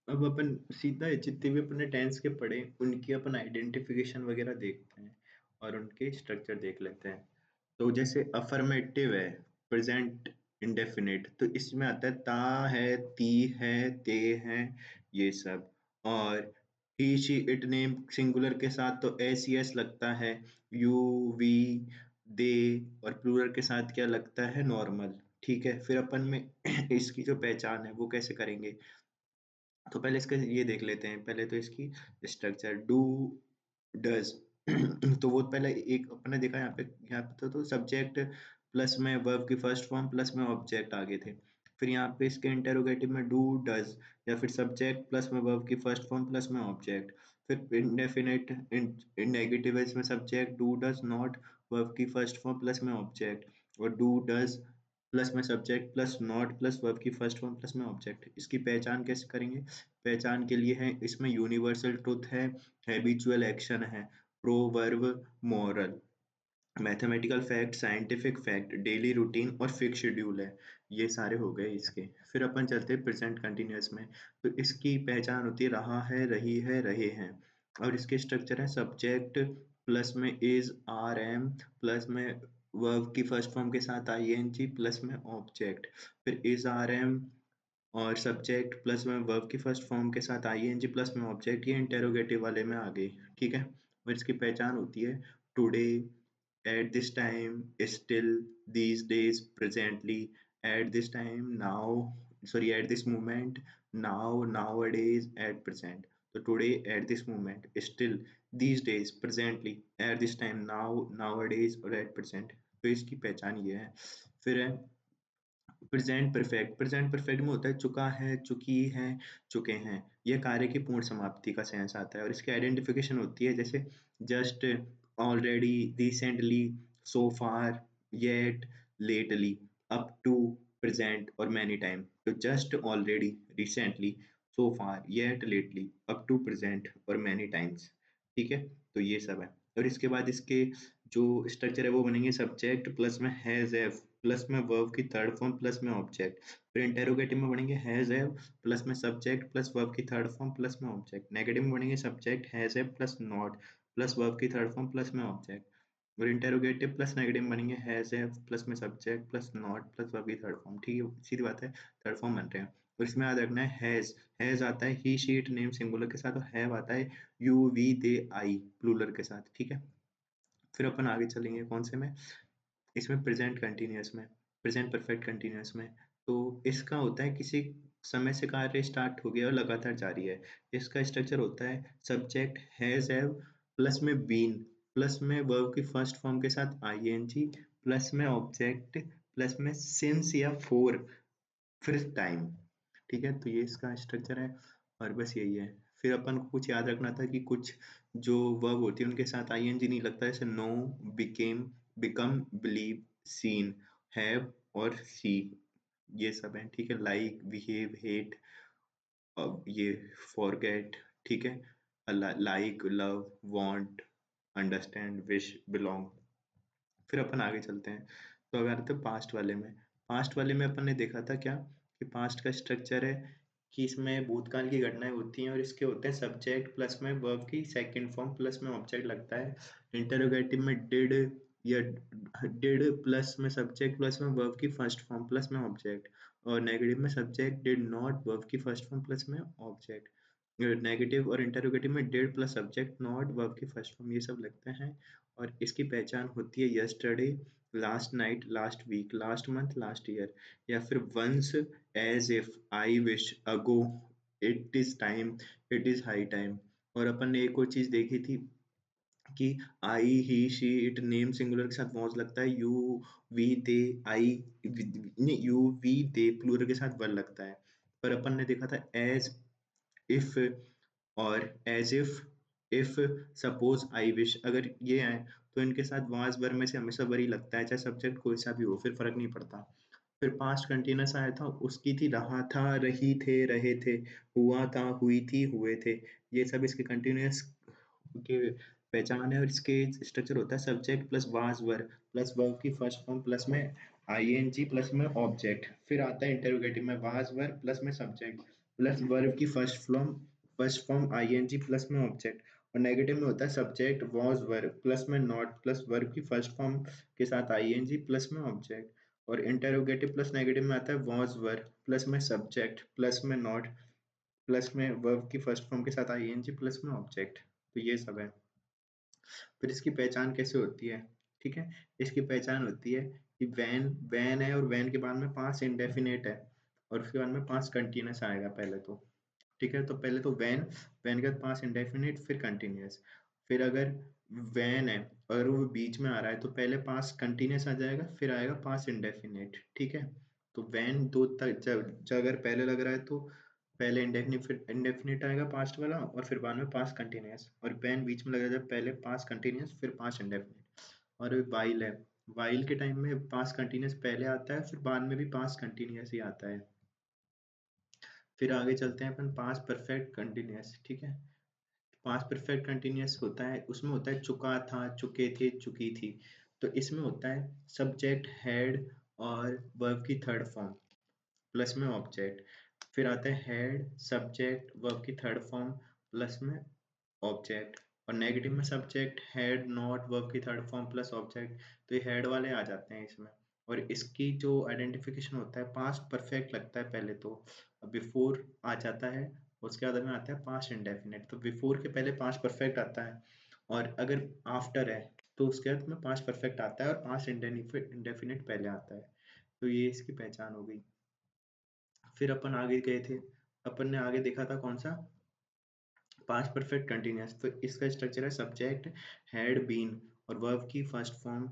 अब अपन सीधा जितने भी अपने टेंस के पढ़े उनकी अपन आइडेंटिफिकेशन वगैरह देखते हैं और उनके स्ट्रक्चर देख लेते हैं। तो जैसे अफर्मेटिव है, प्रेजेंट इंडेफिनिट, तो इसमें आता है ता है, ती है, ते हैं, ये सब। और he she it name singular के साथ तो एस एस लगता है, यू वी दे, और प्लूरल के साथ क्या लगता है, नॉर्मल। ठीक है, फिर अपन में इसकी जो पहचान है वो कैसे करेंगे। तो पहले इसका ये देख लेते हैं, पहले तो इसकी स्ट्रक्चर डू डज। तो वो पहले एक अपने देखा यहाँ पे तो सब्जेक्ट प्लस में वर्ब की फर्स्ट फॉर्म प्लस में ऑब्जेक्ट आगे थे। फिर यहाँ पे इसके इंटेरोगेटिव में डू डज, या फिर सब्जेक्ट प्लस में वर्ब की फर्स्ट फॉर्म प्लस में ऑब्जेक्ट। फिर इंडेफिनिट इन नेगेटिव है, इसमें subject do does not, verb की फर्स्ट फॉर्म प्लस में ऑब्जेक्ट, और डू डज प्लस में subject plus not plus verb की फर्स्ट फॉर्म प्लस में ऑब्जेक्ट। इसकी पहचान कैसे करेंगे। पहचान के लिए है इसमें यूनिवर्सल ट्रुथ है, हैबिचुअल एक्शन है, proverb, moral, mathematical fact, scientific fact, daily routine और फिक्स शेड्यूल है। ये सारे हो गए इसके। फिर अपन चलते हैं प्रेजेंट कंटिन्यूअस में। तो इसकी पहचान होती है रहा है, रही है, रहे हैं। और इसके स्ट्रक्चर है सब्जेक्ट प्लस में इज आर एम प्लस में वर्ब की फर्स्ट फॉर्म के साथ आई एन जी प्लस में ऑब्जेक्ट। फिर इज आर एम और सब्जेक्ट प्लस में वर्ब की फर्स्ट फॉर्म के साथ आईएनजी प्लस में ऑब्जेक्ट, ये इंटेरोगेटिव वाले में आ गई। ठीक है, और इसकी पहचान होती है today, at this time, still, these days, presently, at this time, now, sorry at this moment, now, nowadays, at present. तो today, at this moment, still, these days, presently, at this time, now, nowadays और at present. तो इसकी पहचान ये है। फिर है present perfect. Present perfect में होता है चुका है, चुकी है, चुके हैं। यह कार्य की पूर्ण समाप्ति का सेंस आता है। और इसकी आइडेंटिफिकेशन होती है जैसे just, already, recently, so far, yet, lately, up to, present और मैनी टाइम। तो just, already, recently, so far, yet, lately, up to, present और मैनी टाइम्स। ठीक है, तो ये सब है। और इसके बाद इसके जो स्ट्रक्चर है वो बनेंगे सब्जेक्ट प्लस में हैज हैव प्लस में वर्ब की थर्ड फॉर्म प्लस में ऑब्जेक्ट। फिर इंटेरोगेटिव में बनेंगे हैज हैव प्लस में सब्जेक्ट प्लस वर्ब की थर्ड फॉर्म प्लस में ऑब्जेक्ट। नेगेटिव में बनेंगे subject has have plus not plus verb की थर्ड फॉर्म प्लस में ऑब्जेक्ट। और इंटेरोगेटिव प्लस नेगेटिव बनेंगे हैज हैव प्लस में subject plus not plus verb की थर्ड फॉर्म। ठीक है, सीधी बात है, थर्ड फॉर्म बन रहे हैं। और इसमें याद रखना है हैज आता है he she it name singular के साथ, और हैव आता है you we they I plural के साथ। ठीक है, फिर अपन आगे चलेंगे कौन से में, इसमें प्रेजेंट कंटिन्यूअस में, प्रेजेंट परफेक्ट कंटिन्यूअस में। तो इसका होता है किसी समय से कार्य स्टार्ट हो गया और लगातार जारी है। इसका स्ट्रक्चर होता है सब्जेक्ट हैज हैव प्लस में बीन प्लस में वर्ब की फर्स्ट फॉर्म के साथ आईएनजी प्लस में ऑब्जेक्ट प्लस में सिंस या फोर, फिर टाइम। ठीक है, तो ये इसका स्ट्रक्चर है। और बस यही है। फिर अपन को कुछ याद रखना था कि कुछ जो वर्ब होती है उनके साथ आईएनजी नहीं लगता, जैसे know, became, become, believe, seen, have और सी, ये सब है। ठीक है, लाइक, बिहेव, हेट, ये फॉरगेट। ठीक है, like, love, want, understand, wish, belong. फिर अपन आगे चलते हैं। तो अगर आते हैं पास्ट वाले में। पास्ट वाले में अपन ने देखा था क्या, कि पास्ट का स्ट्रक्चर है कि इसमें भूतकाल की घटनाएं होती हैं और इसके होते हैं सब्जेक्ट प्लस में वर्ब की सेकंड फॉर्म प्लस में ऑब्जेक्ट लगता है। इंटरोगेटिव में डिड या डिड प्लस में सब्जेक्ट प्लस में वर्ब की फर्स्ट फॉर्म प्लस में ऑब्जेक्ट। और नेगेटिव में सब्जेक्ट डिड नॉट वर्ब की फर्स्ट फॉर्म प्लस में ऑब्जेक्ट। नेगेटिव और इंटरोगेटिव में did plus subject not verb की फर्स्ट फॉर्म, ये सब लगते हैं। और इसकी पहचान होती है yesterday, last night, last week, last month, last year, या फिर once, as if, I wish, ago, it is time, it is high time. और अपन ने एक और चीज देखी थी कि I, he, she, it name singular के साथ वॉज लगता है, यू वी दे आई, नहीं, यू वी दे प्लूरल के साथ वर लगता है। पर अपन ने देखा था एज इफ और as if suppose, I wish, अगर ये आए तो इनके साथ वाज वर में से हमेशा वर ही लगता है, चाहे सब्जेक्ट कोई सा भी हो, फिर फर्क नहीं पड़ता। फिर पास्ट कंटिन्यूअस आया था, उसकी थी रहा था, रही थे, रहे थे, हुआ था, हुई थी, हुए थे। ये सब इसके कंटिन्यूअस के पहचान है। और इसके स्ट्रक्चर होता है subject plus was were plus verb की फर्स्ट फॉर्म प्लस में आईएनजी प्लस में ऑब्जेक्ट। फिर आता है इंटरोगेटिव में वाज वर प्लस में सब्जेक्ट प्लस वर्ब की फर्स्ट फॉर्म आईएनजी प्लस में ऑब्जेक्ट, और नेगेटिव में होता है सब्जेक्ट वॉज वर्ब प्लस में नॉट प्लस वर्ब की फर्स्ट फॉर्म के साथ आईएनजी प्लस में ऑब्जेक्ट, और इंटेरोगेटिव प्लस नेगेटिव में आता है वॉज वर्ब प्लस में सब्जेक्ट प्लस में नॉट प्लस में वर्ब की फर्स्ट फॉर्म के साथ आईएनजी प्लस में ऑब्जेक्ट। तो ये सब है। फिर इसकी पहचान कैसे होती है, ठीक है। इसकी पहचान होती है कि वैन है और वैन के बाद में पास इंडेफिनेट है और उसके बाद में पास कंटिन्यूस आएगा पहले तो, ठीक है। तो पहले तो वैन के बाद पास इंडेफिनेट फिर कंटिन्यूस। फिर अगर वैन है और वो बीच में आ रहा है तो पहले पास कंटिन्यूस आ जाएगा फिर आएगा पास इंडेफिनेट, ठीक है। तो वैन दो तक जब अगर पहले लग रहा है तो पहले इंडेफिनिट फिर इंडेफिनिट आएगा पास्ट वाला और फिर बाद में पास्ट कंटिन्यूअस, और वैन बीच में लगा जब पहले पास्ट कंटिन्यूअस फिर पास्ट इंडेफिनिट। और वाइल है, वाइल के टाइम में पास्ट कंटिन्यूअस पहले आता है फिर बाद में भी पास्ट कंटिन्यूअस ही आता है। फिर आगे चलते हैं अपन पास्ट परफेक्ट कंटिन्यूअस, ठीक है। पास्ट परफेक्ट कंटिन्यूअस होता है, उसमें होता है चुका था, चुके थे, चुकी थी। तो इसमें होता है सब्जेक्ट हैड और वर्ब की थर्ड फॉर्म प्लस में ऑब्जेक्ट। फिर आता है हैड सब्जेक्ट वर्ब की थर्ड फॉर्म प्लस में ऑब्जेक्ट, और नेगेटिव में सब्जेक्ट हैड नॉट वर्ब की थर्ड फॉर्म प्लस ऑब्जेक्ट। तो ये हैड वाले आ जाते हैं इसमें। और इसकी जो आइडेंटिफिकेशन होता है पास्ट परफेक्ट लगता है पहले तो, बिफोर आ जाता है, उसके बाद में आता है पास्ट इंडेफिनिट। तो बिफोर के पहले पास्ट परफेक्ट आता है, और अगर आफ्टर है तो उसके बाद में पास्ट परफेक्ट आता है और पास्ट इंडेफिनिट पहले आता है। तो ये इसकी पहचान हो गई। फिर अपन आगे गए थे, अपन ने आगे देखा था कौन सा, पास्ट परफेक्ट कंटिन्यूअस। तो इसका स्ट्रक्चर है सब्जेक्ट हैड बीन और वर्ब की फर्स्ट फॉर्म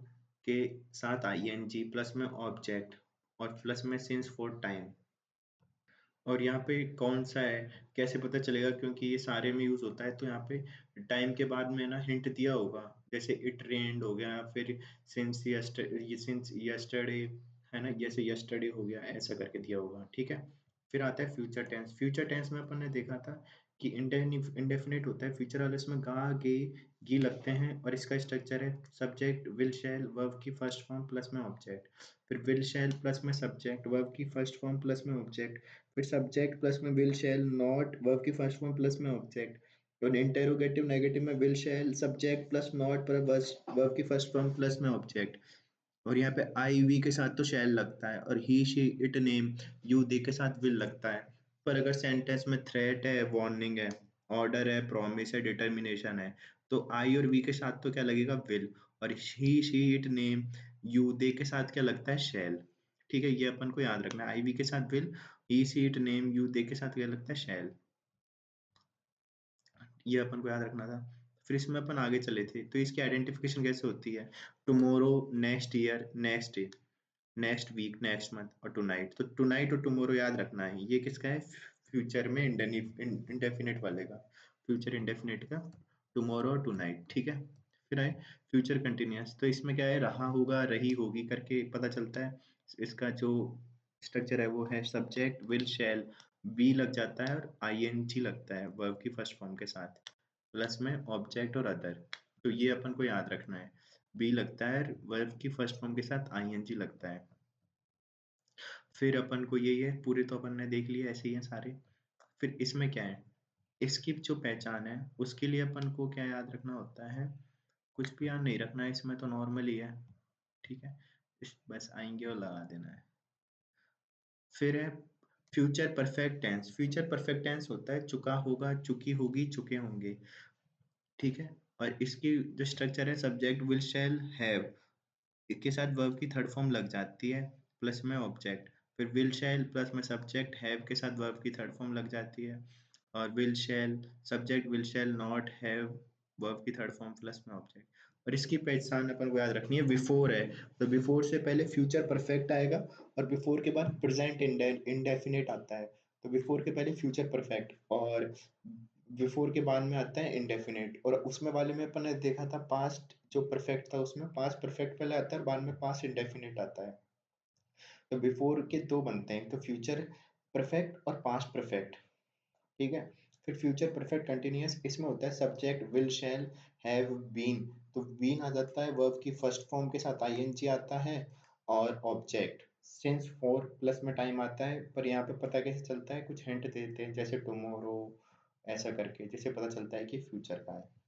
के साथ आईएनजी प्लस में ऑब्जेक्ट और प्लस में सिंस फॉर टाइम। और यहाँ पे कौन सा है कैसे पता चलेगा, क्योंकि ये सारे में यूज होता है। तो यहाँ पे टाइम के बाद में ना हिंट दिया होगा, जैसे इट रेन्ड हो गया, फिर सिंस यस्टरडे है ना, जैसे यस्टरडे हो गया, ऐसा करके दिया होगा, ठीक है। फिर आता है फ्यूचर टेंस। फ्यूचर टेंस में अपन ने देखा था कि इंडेफिनिट होता है फ्यूचर वाले, इसमें गा गे गी लगते हैं, और इसका स्ट्रक्चर है सब्जेक्ट विल शैल वर्ब की फर्स्ट फॉर्म प्लस में ऑब्जेक्ट, फिर विल शैल प्लस में सब्जेक्ट वर्ब की फर्स्ट फॉर्म प्लस में ऑब्जेक्ट, फिर सब्जेक्ट प्लस में विल शैल नॉट वर्ब की फर्स्ट फॉर्म प्लस में ऑब्जेक्ट, और इंटेरोगेटिव नेगेटिव में will shell subject plus not पर वर्ब की फर्स्ट फॉर्म प्लस में ऑब्जेक्ट। और यहाँ पे आई वी के साथ तो शैल लगता है, और he she it name you they के साथ विल लगता है। पर अगर सेंटेंस में थ्रेट है, वार्निंग है, ऑर्डर है, प्रॉमिस है, डिटर्मिनेशन है, तो आई और वी के साथ तो क्या लगेगा, विल। और he she it name you they के साथ क्या लगता है, शैल। ठीक है, ये अपन को याद रखना है, आई वी के साथ will, he she it name you they के साथ क्या लगता है, शैल। ये अपन को याद रखना था। फिर इसमें अपन आगे चले थे, तो इसकी आइडेंटिफिकेशन कैसे होती है, tomorrow, next year, next day, next week, next month, और टुनाइट। तो टुनाइट और टुमारो याद रखना है, ये किसका है, फ्यूचर में इंडेफिनिट वाले का, फ्यूचर इंडेफिनिट का टुमारो और टुनाइट, ठीक है। फिर आए फ्यूचर कंटिन्यूअस। तो इसमें क्या है, रहा होगा, रही होगी करके पता चलता है। इसका जो स्ट्रक्चर है वो है सब्जेक्ट विल शैल, बी लग जाता है और आईएनजी लगता है वर्ब की फर्स्ट फॉर्म के साथ, प्लस में ऑब्जेक्ट और अदर। तो ये अपन को याद रखना है, बी लगता है वर्ब की फर्स्ट फॉर्म के साथ आईएनजी लगता है। फिर अपन को यही है, पूरे तो अपन ने देख लिए, ऐसे ही हैं सारे। फिर इसमें क्या है, इसकी जो पहचान है उसके लिए अपन को क्या याद रखना होता है, कुछ भी याद नहीं रखना है इसमें, तो नॉर्मल ही है, ठीक है। बस आएंगे और लगा देना है। फिर है future perfect tense. Future perfect tense होता है चुका होगा, चुकी होगी, चुके होंगे, ठीक है। और इसकी जो स्ट्रक्चर है सब्जेक्ट विल शैल हैव के साथ वर्ब की थर्ड फॉर्म लग जाती है प्लस में ऑब्जेक्ट, फिर विल शैल प्लस में सब्जेक्ट हैव के साथ वर्ब की थर्ड फॉर्म लग जाती है, और will shell subject will shall not have verb की थर्ड फॉर्म प्लस में ऑब्जेक्ट। और इसकी पहचान अपन को याद रखनी है, बिफोर है तो बिफोर से पहले फ्यूचर परफेक्ट आएगा, और बिफोर के बाद प्रेजेंट इंडेफिनिट आता है। तो बिफोर के पहले फ्यूचर परफेक्ट, और बिफोर के बाद में आता है इंडेफिनिट। और उसमें वाले में अपन ने देखा था पास्ट जो परफेक्ट था उसमें पास्ट परफेक्ट पहले आता है और बाद में पास्ट इंडेफिनिट आता है। तो बिफोर के दो बनते हैं, तो फ्यूचर परफेक्ट और पास्ट परफेक्ट, ठीक है। फिर फ्यूचर परफेक्ट कंटिन्यूअस, इसमें होता है subject will shall have been, तो बीन आ जाता है वर्ब की फर्स्ट फॉर्म के साथ आईएनजी आता है, और ऑब्जेक्ट सिंस 4 प्लस में टाइम आता है, पर यहाँ पे पता कैसे चलता है, कुछ हिंट देते हैं जैसे टुमारो ऐसा करके, जिससे पता चलता है कि फ्यूचर का है।